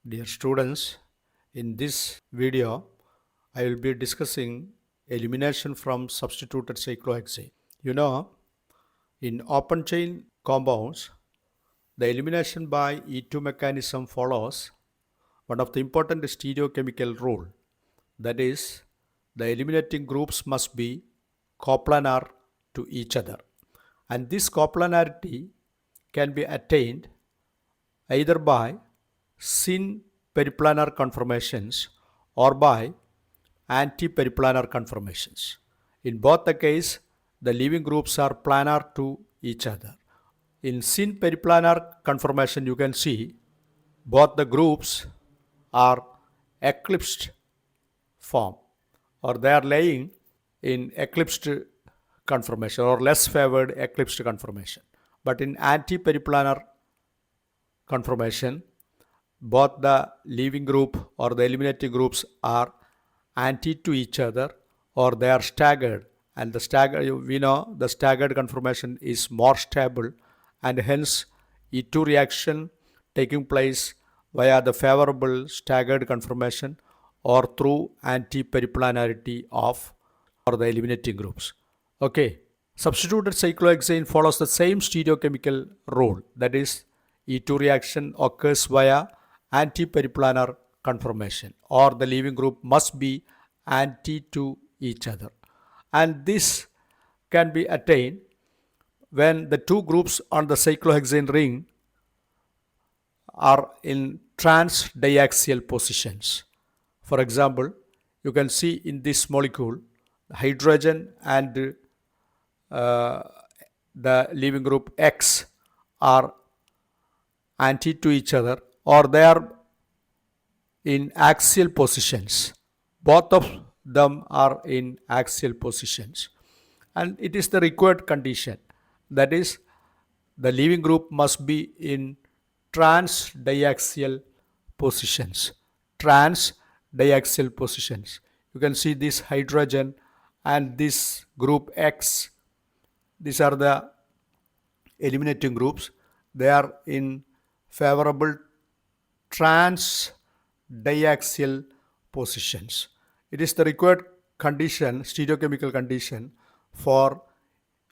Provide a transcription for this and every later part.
Dear students, in this video, I will be discussing elimination from substituted cyclohexane. In open chain compounds, the elimination by E2 mechanism follows one of the important stereochemical rule. That is, the eliminating groups must be coplanar to each other. And this coplanarity can be attained either by syn periplanar conformations or by anti-periplanar conformations. In both the case, the leaving groups are planar to each other. In syn periplanar conformation, you can see both the groups are eclipsed form, or they are laying in eclipsed conformation or less favored eclipsed conformation. But in anti-periplanar conformation, both the leaving group or the eliminating groups are anti to each other, or they are staggered, and we know the staggered conformation is more stable, and hence E2 reaction taking place via the favorable staggered conformation or through anti-periplanarity of or the eliminating groups. Okay, substituted cyclohexane follows the same stereochemical rule, that is, E2 reaction occurs via anti-periplanar conformation, or the leaving group must be anti to each other. And this can be attained when the two groups on the cyclohexane ring are in trans-diaxial positions. For example, you can see in this molecule, hydrogen and the leaving group X are anti to each other, or they are in axial positions. Both of them are in axial positions, and it is the required condition, that is, the leaving group must be in trans-diaxial positions. Trans-diaxial positions. You can see this hydrogen and this group X. These are the eliminating groups. They are in favorable trans-diaxial positions. It is the required condition, stereochemical condition, for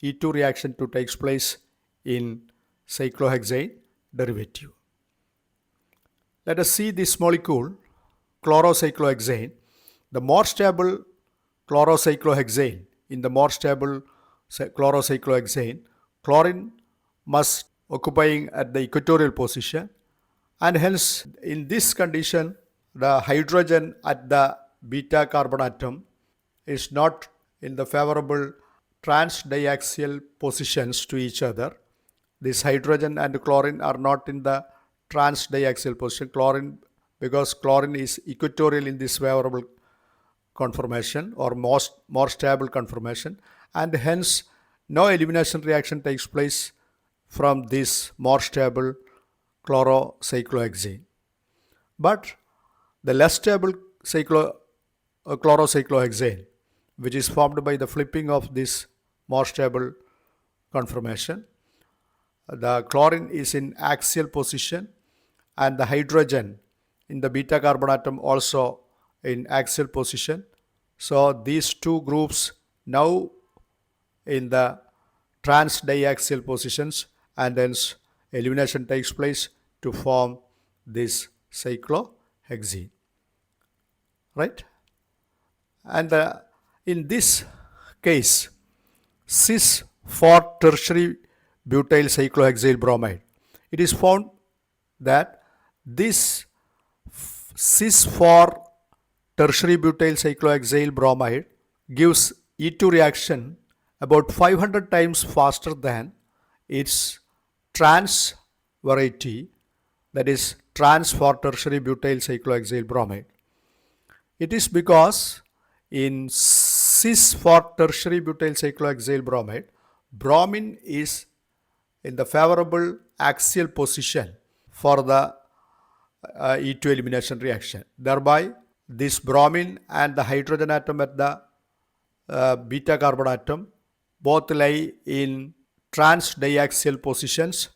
E2 reaction to take place in cyclohexane derivative. Let us see this molecule, chlorocyclohexane. The more stable chlorocyclohexane, in the more stable chlorocyclohexane, chlorine must occupying at the equatorial position, and hence in this condition the hydrogen at the beta carbon atom is not in the favorable trans-diaxial positions to each other. This hydrogen and chlorine are not in the trans-diaxial position. Because chlorine is equatorial in this favorable conformation or more stable conformation, and hence no elimination reaction takes place from this more stable chlorocyclohexane. But the less stable chlorocyclohexane, which is formed by the flipping of this more stable conformation, the chlorine is in axial position and the hydrogen in the beta carbon atom also in axial position. So these two groups now in the trans-diaxial positions, and hence elimination takes place to form this cyclohexane, right? And in this case, cis for tertiary butyl cyclohexyl bromide, it is found that this cis for tertiary butyl cyclohexyl bromide gives E2 reaction about 500 times faster than its trans variety, that is trans for tertiary butyl cyclohexyl bromide. It is because in cis for tertiary butyl cyclohexyl bromide, bromine is in the favorable axial position for the E2 elimination reaction. Thereby, this bromine and the hydrogen atom at the beta carbon atom both lie in trans-diaxial positions,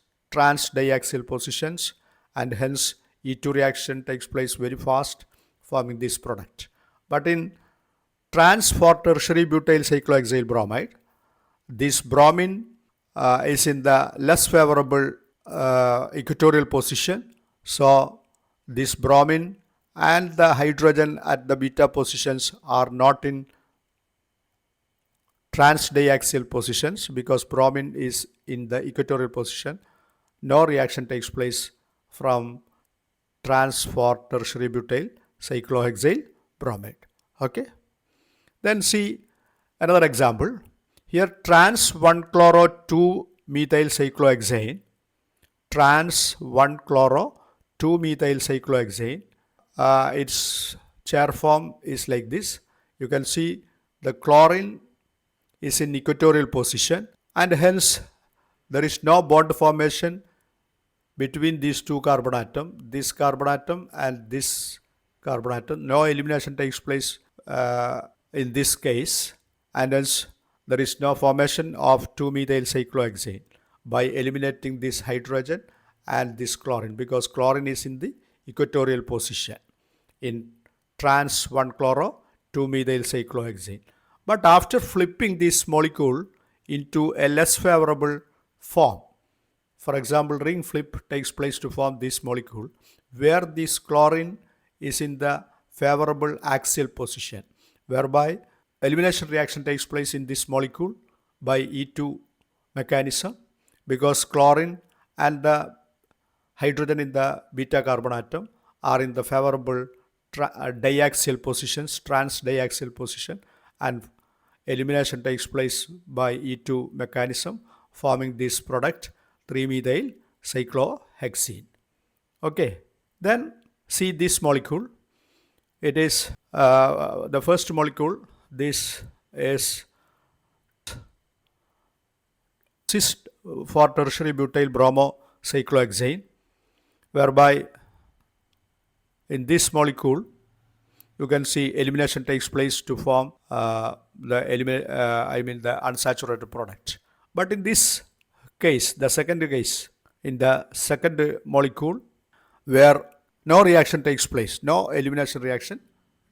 and hence E2 reaction takes place very fast, forming this product. But in trans 4-tertiary butyl cyclohexyl bromide, this bromine is in the less favorable equatorial position. So this bromine and the hydrogen at the beta positions are not in trans diaxial positions because bromine is in the equatorial position. No reaction takes place from trans 4-tertiary butyl cyclohexyl bromide. Okay. Then see another example. Here trans 1-chloro 2-methyl cyclohexane, trans 1-chloro 2-methyl cyclohexane. Its chair form is like this. You can see the chlorine is in equatorial position and hence there is no bond formation between these two carbon atom, this carbon atom and this carbon atom. No elimination takes place in this case, and hence there is no formation of 2-methyl cyclohexane by eliminating this hydrogen and this chlorine, because chlorine is in the equatorial position in trans 1-chloro 2-methyl cyclohexane. But after flipping this molecule into a less favorable form, for example, ring flip takes place to form this molecule where this chlorine is in the favorable axial position, whereby elimination reaction takes place in this molecule by E2 mechanism, because chlorine and the hydrogen in the beta carbon atom are in the favorable diaxial positions, trans diaxial position, and elimination takes place by E2 mechanism, forming this product 3-methyl cyclohexene. Okay, then see this molecule. It is the first molecule. This is cis 4-tertiary butyl bromo cyclohexane, whereby in this molecule you can see elimination takes place to form the unsaturated product. But in this case, the second case, in the second molecule where no reaction takes place, no elimination reaction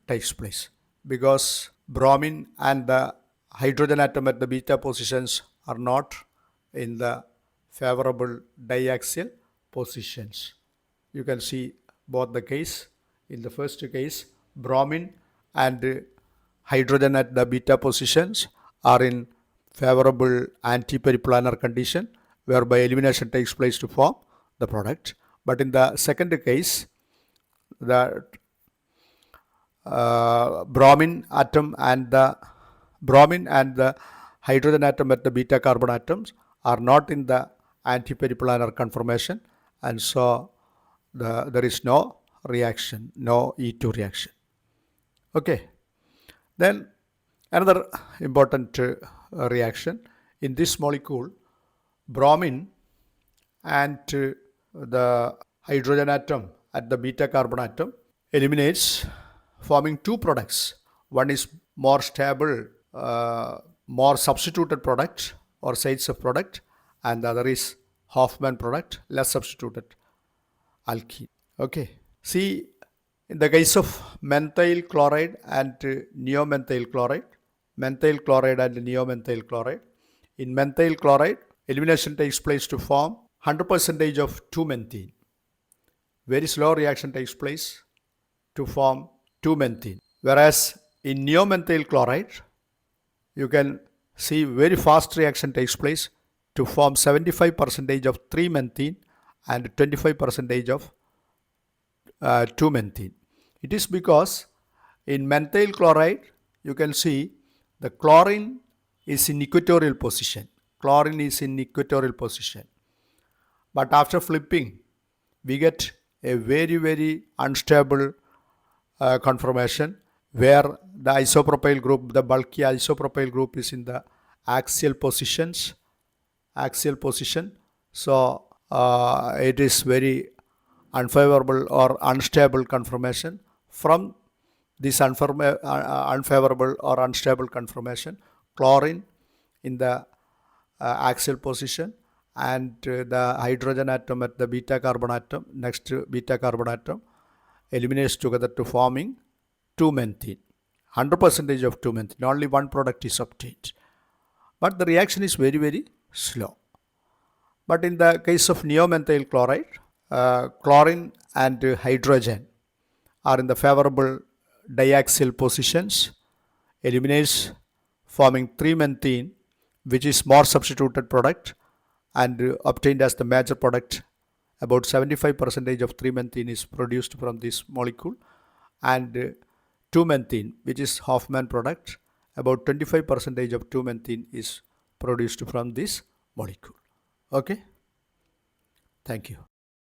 takes place, because bromine and the hydrogen atom at the beta positions are not in the favorable diaxial positions. You can see both the case. In the first case, bromine and hydrogen at the beta positions are in favorable anti-periplanar condition, whereby elimination takes place to form the product. But in the second case, the bromine and the hydrogen atom at the beta carbon atoms are not in the anti-periplanar conformation, and so there is no reaction, no E2 reaction. Okay. Then another important reaction in this molecule, bromine and the hydrogen atom at the beta carbon atom eliminates, forming two products. One is more stable, more substituted product or sites of product, and the other is Hoffman product, less substituted alkene. Okay. See, in the case of methyl chloride and neomethyl chloride, methyl chloride and neomethyl chloride, in methyl chloride, elimination takes place to form 100% of 2-methene. Very slow reaction takes place to form 2-methene. Whereas in neomethyl chloride, you can see very fast reaction takes place to form 75% of 3-methene and 25% of 2-methene. It is because in methyl chloride, you can see the chlorine is in equatorial position. Chlorine is in equatorial position. But after flipping, we get a very, very unstable conformation where the isopropyl group, the bulky isopropyl group is in the axial position. So it is very unfavorable or unstable conformation. From this unfavorable or unstable conformation, chlorine in the axial position and the hydrogen atom at the beta carbon atom, next beta carbon atom, eliminates together to forming 2-methene. 100% of 2-methene, only one product is obtained. But the reaction is very, very slow. But in the case of neomethyl chloride, chlorine and hydrogen are in the favorable diaxial positions, eliminates forming 3-methene, which is more substituted product and obtained as the major product. About 75% of 3-methene is produced from this molecule, and 2-methene, which is Hoffman product, about 25% of 2-methene is produced from this molecule. Okay, thank you.